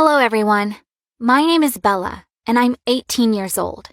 Hello, everyone. My name is Bella, and I'm 18 years old.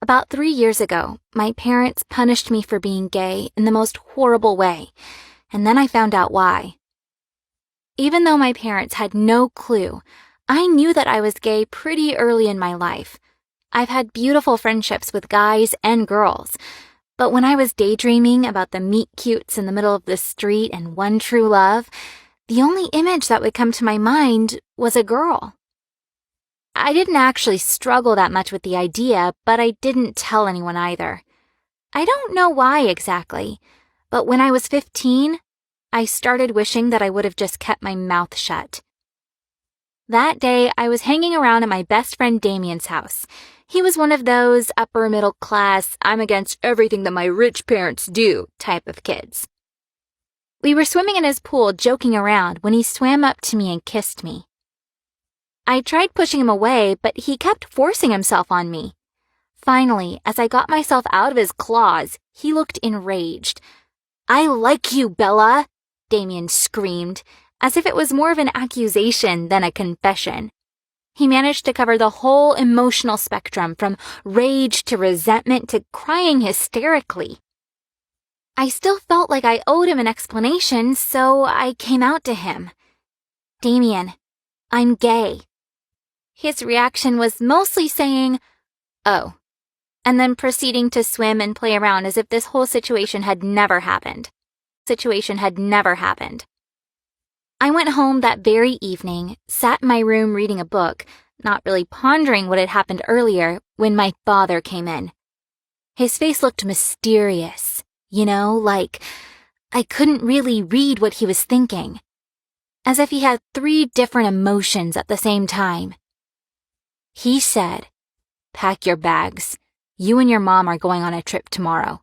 About 3 years ago, my parents punished me for being gay in the most horrible way, and then I found out why. Even though my parents had no clue, I knew that I was gay pretty early in my life. I've had beautiful friendships with guys and girls, but when I was daydreaming about the meet-cutes in the middle of the street and one true love, the only image that would come to my mind was a girl. I didn't actually struggle that much with the idea, but I didn't tell anyone either. I don't know why exactly, but when I was 15, I started wishing that I would have just kept my mouth shut. That day, I was hanging around at my best friend Damien's house. He was one of those upper middle class, I'm against everything that my rich parents do type of kids. We were swimming in his pool, joking around, when he swam up to me and kissed me. I tried pushing him away, but he kept forcing himself on me. Finally, as I got myself out of his claws, he looked enraged. "I like you, Bella," Damien screamed, as if it was more of an accusation than a confession. He managed to cover the whole emotional spectrum, from rage to resentment to crying hysterically. I still felt like I owed him an explanation, so I came out to him. "Damien, I'm gay." His reaction was mostly saying, "Oh," and then proceeding to swim and play around as if this whole situation had never happened. I went home that very evening, sat in my room reading a book, not really pondering what had happened earlier, when my father came in. His face looked mysterious, like I couldn't really read what he was thinking. As if he had 3 different emotions at the same time. He said, "Pack your bags. You and your mom are going on a trip tomorrow."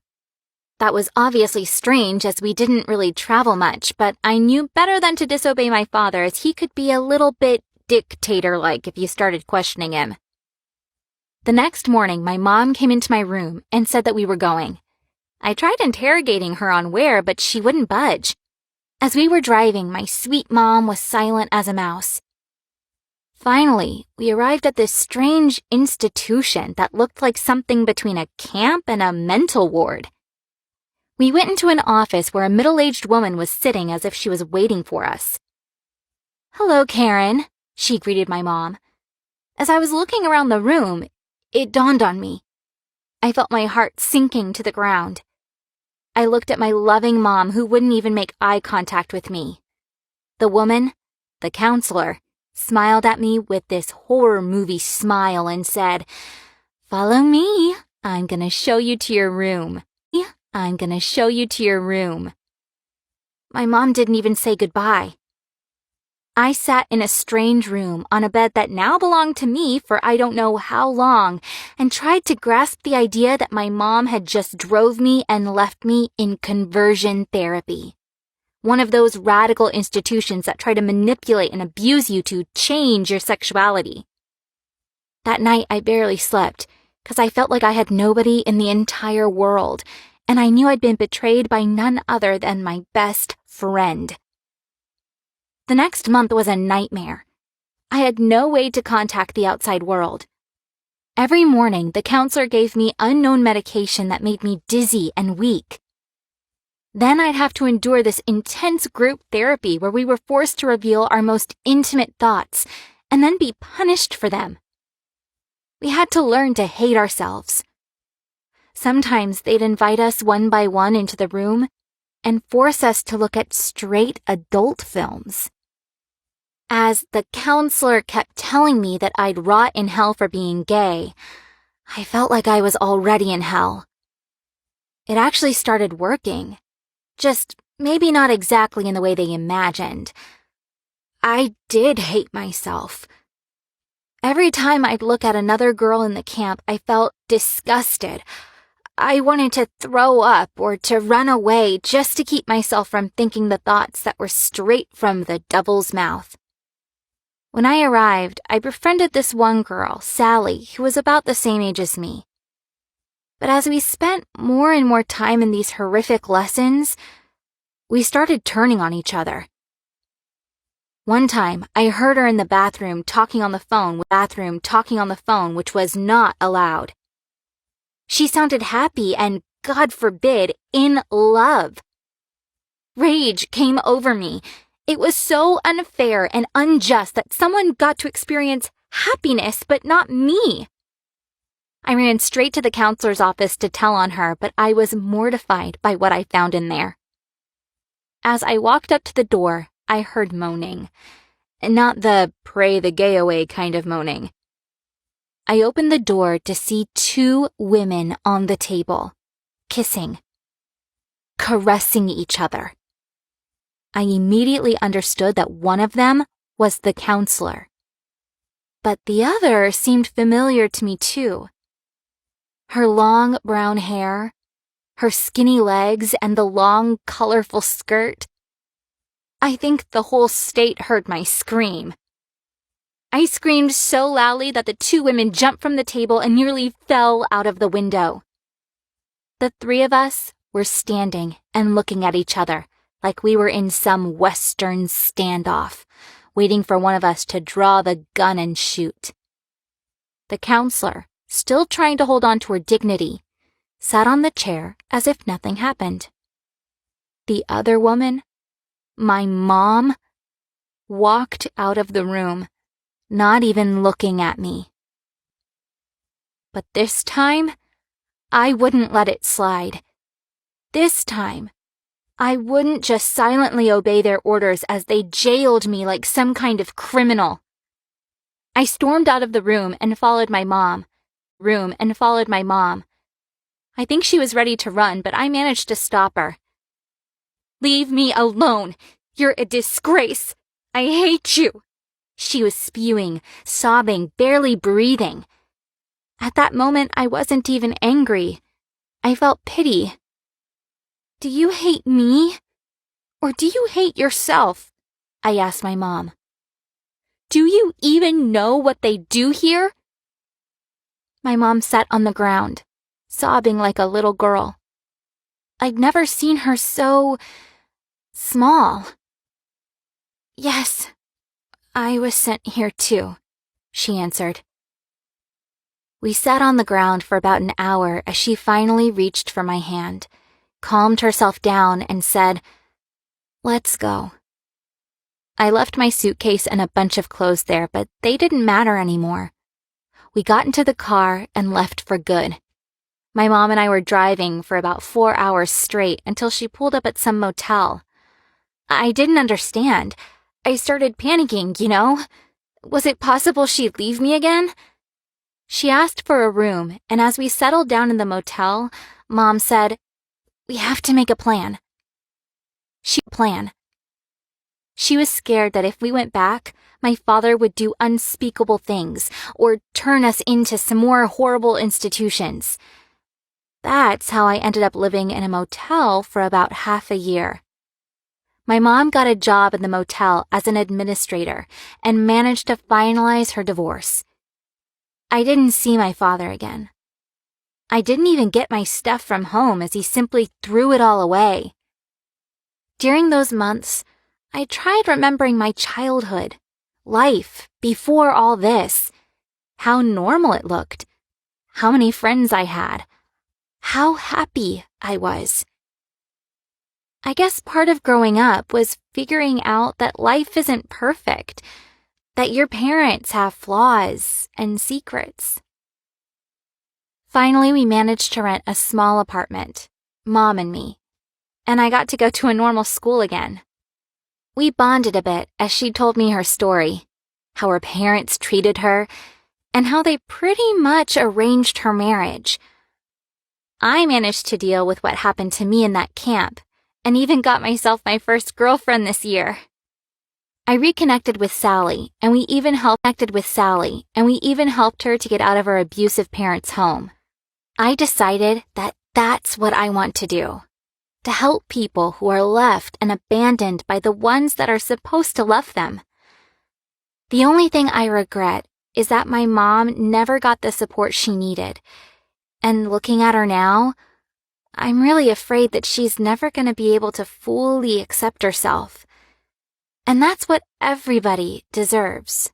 That was obviously strange as we didn't really travel much, but I knew better than to disobey my father as he could be a little bit dictator-like if you started questioning him. The next morning, my mom came into my room and said that we were going. I tried interrogating her on where, but she wouldn't budge. As we were driving, my sweet mom was silent as a mouse. Finally, we arrived at this strange institution that looked like something between a camp and a mental ward. We went into an office where a middle-aged woman was sitting as if she was waiting for us. "Hello, Karen," she greeted my mom. As I was looking around the room, it dawned on me. I felt my heart sinking to the ground. I looked at my loving mom who wouldn't even make eye contact with me. The woman, the counselor, smiled at me with this horror movie smile and said, "Follow me. I'm gonna show you to your room. My mom didn't even say goodbye. I sat in a strange room on a bed that now belonged to me for I don't know how long and tried to grasp the idea that my mom had just drove me and left me in conversion therapy. One of those radical institutions that try to manipulate and abuse you to change your sexuality. That night I barely slept because I felt like I had nobody in the entire world, and I knew I'd been betrayed by none other than my best friend. The next month was a nightmare. I had no way to contact the outside world. Every morning, the counselor gave me unknown medication that made me dizzy and weak. Then I'd have to endure this intense group therapy where we were forced to reveal our most intimate thoughts and then be punished for them. We had to learn to hate ourselves. Sometimes they'd invite us one by one into the room and force us to look at straight adult films. As the counselor kept telling me that I'd rot in hell for being gay, I felt like I was already in hell. It actually started working. Just maybe not exactly in the way they imagined. I did hate myself. Every time I'd look at another girl in the camp, I felt disgusted. I wanted to throw up or to run away just to keep myself from thinking the thoughts that were straight from the devil's mouth. When I arrived, I befriended this one girl, Sally, who was about the same age as me. But as we spent more and more time in these horrific lessons, we started turning on each other. One time, I heard her in the bathroom talking on the phone, which was not allowed. She sounded happy and, God forbid, in love. Rage came over me. It was so unfair and unjust that someone got to experience happiness, but not me. I ran straight to the counselor's office to tell on her, but I was mortified by what I found in there. As I walked up to the door, I heard moaning. Not the pray the gay away kind of moaning. I opened the door to see 2 women on the table, kissing, caressing each other. I immediately understood that one of them was the counselor. But the other seemed familiar to me too. Her long brown hair, her skinny legs, and the long, colorful skirt. I think the whole state heard my scream. I screamed so loudly that the 2 women jumped from the table and nearly fell out of the window. The 3 of us were standing and looking at each other like we were in some Western standoff, waiting for one of us to draw the gun and shoot. The counselor, still trying to hold on to her dignity, sat on the chair as if nothing happened. The other woman, my mom, walked out of the room, not even looking at me. But this time, I wouldn't let it slide. This time, I wouldn't just silently obey their orders as they jailed me like some kind of criminal. I stormed out of the room and followed my mom. I think she was ready to run, but I managed to stop her. "Leave me alone! You're a disgrace! I hate you!" She was spewing, sobbing, barely breathing. At that moment, I wasn't even angry. I felt pity. "Do you hate me? Or do you hate yourself?" I asked my mom. "Do you even know what they do here?" My mom sat on the ground, sobbing like a little girl. I'd never seen her so small. "Yes, I was sent here too," she answered. We sat on the ground for about an hour as she finally reached for my hand, calmed herself down, and said, "Let's go." I left my suitcase and a bunch of clothes there, but they didn't matter anymore. We got into the car and left for good. My mom and I were driving for about 4 hours straight until she pulled up at some motel. I didn't understand. I started panicking, you know? Was it possible she'd leave me again? She asked for a room, and as we settled down in the motel, Mom said, "We have to make a plan." She was scared that if we went back, my father would do unspeakable things or turn us into some more horrible institutions. That's how I ended up living in a motel for about half a year. My mom got a job in the motel as an administrator and managed to finalize her divorce. I didn't see my father again. I didn't even get my stuff from home as he simply threw it all away. During those months, I tried remembering my childhood, life before all this, how normal it looked, how many friends I had, how happy I was. I guess part of growing up was figuring out that life isn't perfect, that your parents have flaws and secrets. Finally, we managed to rent a small apartment, Mom and me, and I got to go to a normal school again. We bonded a bit as she told me her story, how her parents treated her, and how they pretty much arranged her marriage. I managed to deal with what happened to me in that camp, and even got myself my first girlfriend this year. I reconnected with Sally, and we even helped her to get out of her abusive parents' home. I decided that that's what I want to do. To help people who are left and abandoned by the ones that are supposed to love them. The only thing I regret is that my mom never got the support she needed. And looking at her now, I'm really afraid that she's never going to be able to fully accept herself. And that's what everybody deserves.